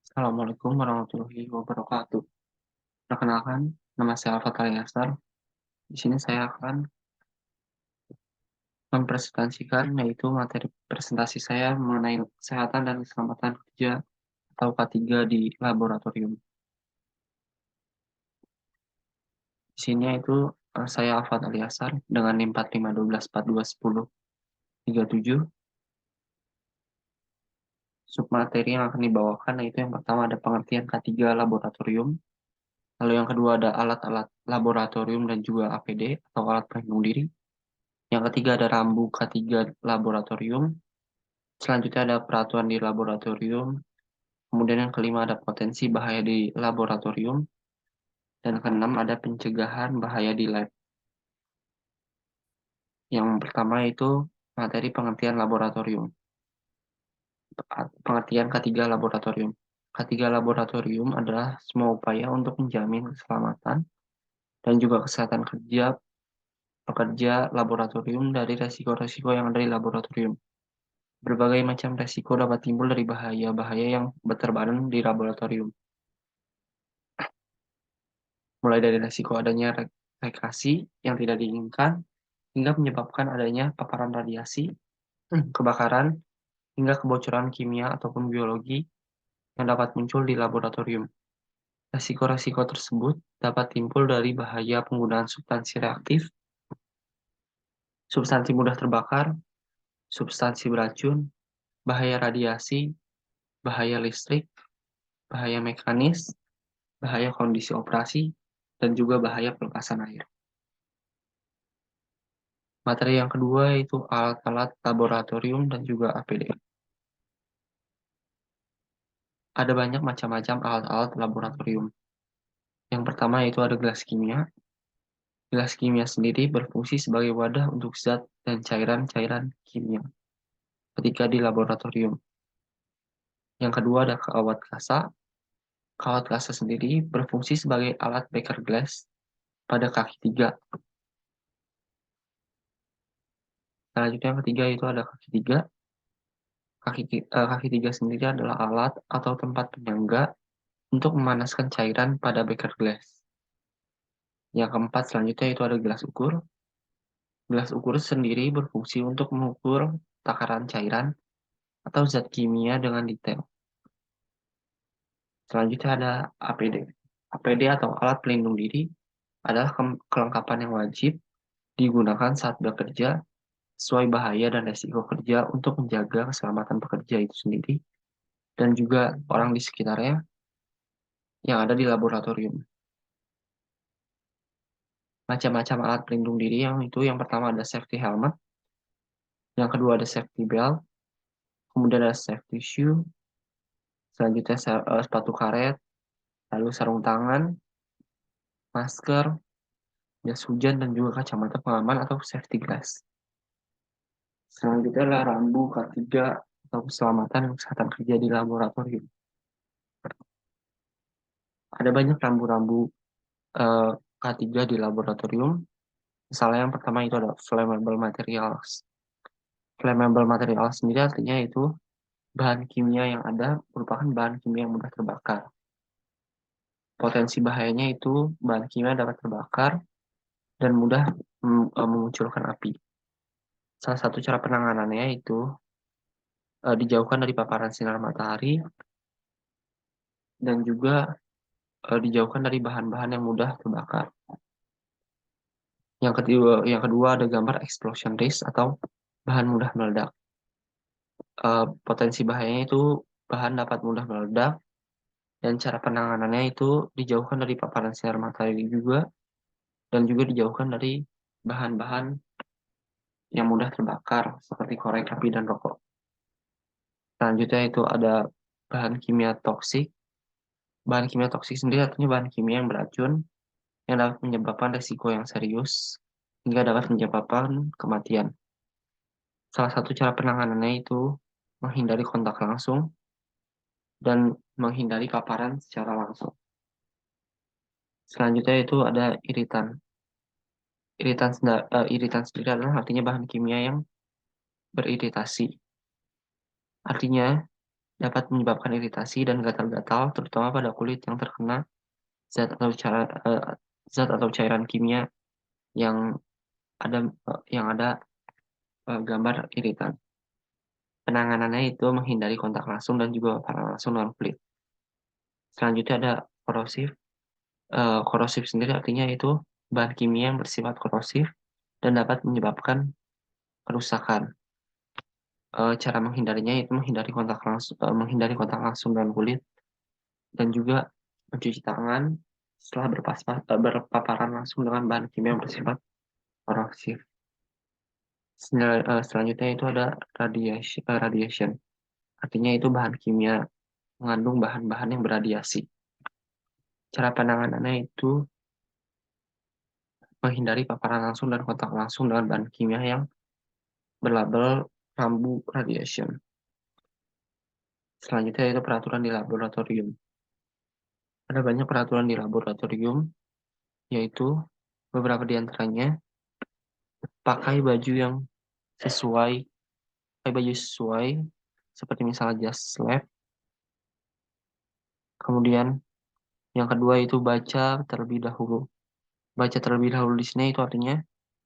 Assalamualaikum warahmatullahi wabarakatuh. Perkenalkan, nama saya Alfa Yasar. Di sini saya akan mempresentasikan yaitu materi presentasi saya mengenai kesehatan dan keselamatan kerja atau K3 di laboratorium. Di sini yaitu saya Alfa Yasar dengan NIM 4512421037. Submateri yang akan dibawakan yaitu yang pertama ada pengertian K3 laboratorium, lalu yang kedua ada alat-alat laboratorium dan juga APD atau alat pelindung diri. Yang ketiga ada rambu K3 laboratorium. Selanjutnya ada peraturan di laboratorium. Kemudian yang kelima ada potensi bahaya di laboratorium. Dan keenam ada pencegahan bahaya di lab. Yang pertama itu materi pengertian laboratorium. Pengertian K3 laboratorium. K3 laboratorium adalah semua upaya untuk menjamin keselamatan dan juga kesehatan kerja pekerja laboratorium dari resiko-resiko yang ada di laboratorium. Berbagai macam resiko dapat timbul dari bahaya-bahaya yang berterbangan di laboratorium, mulai dari resiko adanya reaksi yang tidak diinginkan, hingga menyebabkan adanya paparan radiasi, kebakaran, hingga kebocoran kimia ataupun biologi yang dapat muncul di laboratorium. Resiko-resiko tersebut dapat timbul dari bahaya penggunaan substansi reaktif, substansi mudah terbakar, substansi beracun, bahaya radiasi, bahaya listrik, bahaya mekanis, bahaya kondisi operasi, dan juga bahaya pelepasan air. Materi yang kedua yaitu alat-alat laboratorium dan juga APD. Ada banyak macam-macam alat-alat laboratorium. Yang pertama yaitu ada gelas kimia. Gelas kimia sendiri berfungsi sebagai wadah untuk zat dan cairan-cairan kimia ketika di laboratorium. Yang kedua ada kawat kasa. Kawat kasa sendiri berfungsi sebagai alat Becker glass pada kaki tiga. Selanjutnya yang ketiga itu ada kaki tiga. Kaki tiga sendiri adalah alat atau tempat penyangga untuk memanaskan cairan pada beker glass. Yang keempat selanjutnya itu ada gelas ukur. Gelas ukur sendiri berfungsi untuk mengukur takaran cairan atau zat kimia dengan detail. Selanjutnya ada APD. APD atau alat pelindung diri adalah kelengkapan yang wajib digunakan saat bekerja sesuai bahaya dan resiko kerja untuk menjaga keselamatan pekerja itu sendiri dan juga orang di sekitarnya yang ada di laboratorium. Macam-macam alat pelindung diri yang itu yang pertama ada safety helmet, yang kedua ada safety belt, kemudian ada safety shoe, selanjutnya sepatu karet, lalu sarung tangan, masker, jas hujan, dan juga kacamata pengaman atau safety glass. Selanjutnya adalah rambu K3 atau keselamatan dan kesehatan kerja di laboratorium. Ada banyak rambu-rambu eh, K3 di laboratorium. Misalnya yang pertama itu ada flammable materials. Flammable materials sendiri artinya itu bahan kimia yang ada merupakan bahan kimia yang mudah terbakar. Potensi bahayanya itu bahan kimia dapat terbakar dan mudah memunculkan api. Salah satu cara penanganannya itu dijauhkan dari paparan sinar matahari dan juga dijauhkan dari bahan-bahan yang mudah terbakar. Yang kedua ada gambar explosion risk atau bahan mudah meledak. Potensi bahayanya itu bahan dapat mudah meledak dan cara penanganannya itu dijauhkan dari paparan sinar matahari juga dan juga dijauhkan dari bahan-bahan yang mudah terbakar seperti korek api dan rokok. Selanjutnya itu ada bahan kimia toksik. Bahan kimia toksik sendiri artinya bahan kimia yang beracun yang dapat menyebabkan resiko yang serius hingga dapat menyebabkan kematian. Salah satu cara penanganannya itu menghindari kontak langsung dan menghindari paparan secara langsung. Selanjutnya itu ada iritan. Iritan sendiri adalah artinya bahan kimia yang beriritasi. Artinya dapat menyebabkan iritasi dan gatal-gatal, terutama pada kulit yang terkena zat atau cara zat atau cairan kimia yang ada gambar iritan. Penanganannya itu menghindari kontak langsung dan juga paparan langsung dengan kulit. Selanjutnya ada korosif. Korosif sendiri artinya itu bahan kimia yang bersifat korosif dan dapat menyebabkan kerusakan. Cara menghindarinya itu menghindari kontak langsung dengan kulit dan juga mencuci tangan setelah berpaparan langsung dengan bahan kimia yang bersifat korosif. Selanjutnya itu ada radiation. Artinya itu bahan kimia mengandung bahan-bahan yang beradiasi. Cara penanganannya itu menghindari paparan langsung dan kontak langsung dengan bahan kimia yang berlabel rambu radiation. Selanjutnya itu peraturan di laboratorium. Ada banyak peraturan di laboratorium, yaitu beberapa di antaranya pakai baju yang sesuai, pakai baju sesuai, seperti misalnya jas lab. Kemudian yang kedua itu baca terlebih dahulu. Baca terlebih dahulu di sini itu artinya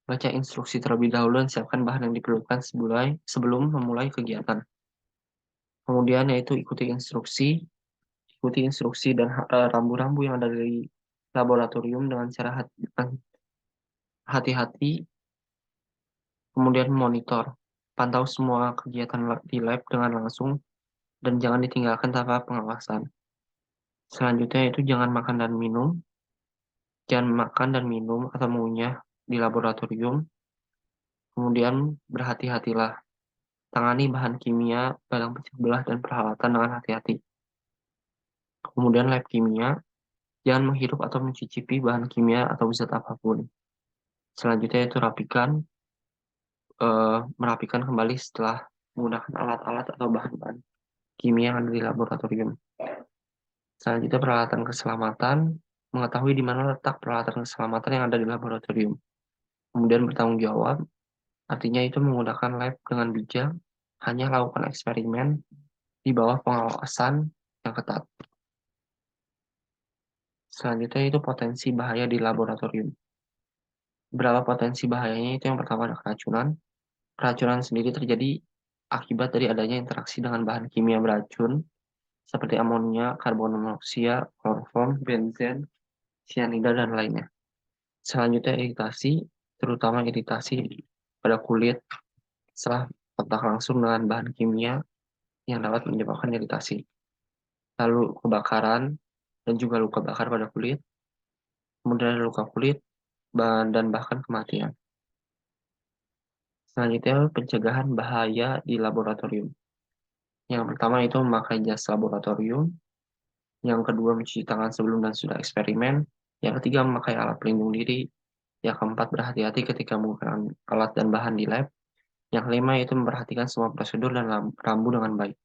baca instruksi terlebih dahulu dan siapkan bahan yang diperlukan sebelum memulai kegiatan. Kemudian yaitu ikuti instruksi dan rambu-rambu yang ada di laboratorium dengan cara hati-hati. Kemudian monitor, pantau semua kegiatan di lab dengan langsung dan jangan ditinggalkan tanpa pengawasan. Selanjutnya yaitu jangan makan dan minum atau mengunyah di laboratorium. Kemudian berhati-hatilah, tangani bahan kimia, barang pecah belah dan peralatan dengan hati-hati. Kemudian lab kimia, jangan menghirup atau mencicipi bahan kimia atau zat apapun. Selanjutnya itu merapikan kembali setelah menggunakan alat-alat atau bahan-bahan kimia yang ada di laboratorium. Selanjutnya peralatan keselamatan, mengetahui di mana letak peralatan keselamatan yang ada di laboratorium. Kemudian bertanggung jawab, artinya itu menggunakan lab dengan bijak, hanya lakukan eksperimen di bawah pengawasan yang ketat. Selanjutnya itu potensi bahaya di laboratorium. Berapa potensi bahayanya itu yang pertama ada keracunan. Keracunan sendiri terjadi akibat dari adanya interaksi dengan bahan kimia beracun seperti amonia, karbon monoksia, kloroform, benzen, sianida, dan lainnya. Selanjutnya iritasi, terutama iritasi pada kulit setelah kontak langsung dengan bahan kimia yang dapat menyebabkan iritasi. Lalu kebakaran dan juga luka bakar pada kulit, kemudian luka kulit, dan bahkan kematian. Selanjutnya pencegahan bahaya di laboratorium. Yang pertama itu memakai jas laboratorium, yang kedua mencuci tangan sebelum dan sudah eksperimen, yang ketiga memakai alat pelindung diri, yang keempat berhati-hati ketika menggunakan alat dan bahan di lab, yang kelima itu memperhatikan semua prosedur dan rambu dengan baik.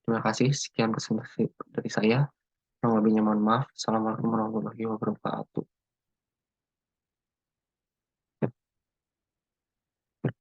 Terima kasih, sekian presentasi dari saya. Yang lebihnya mohon maaf. Assalamualaikum warahmatullahi wabarakatuh.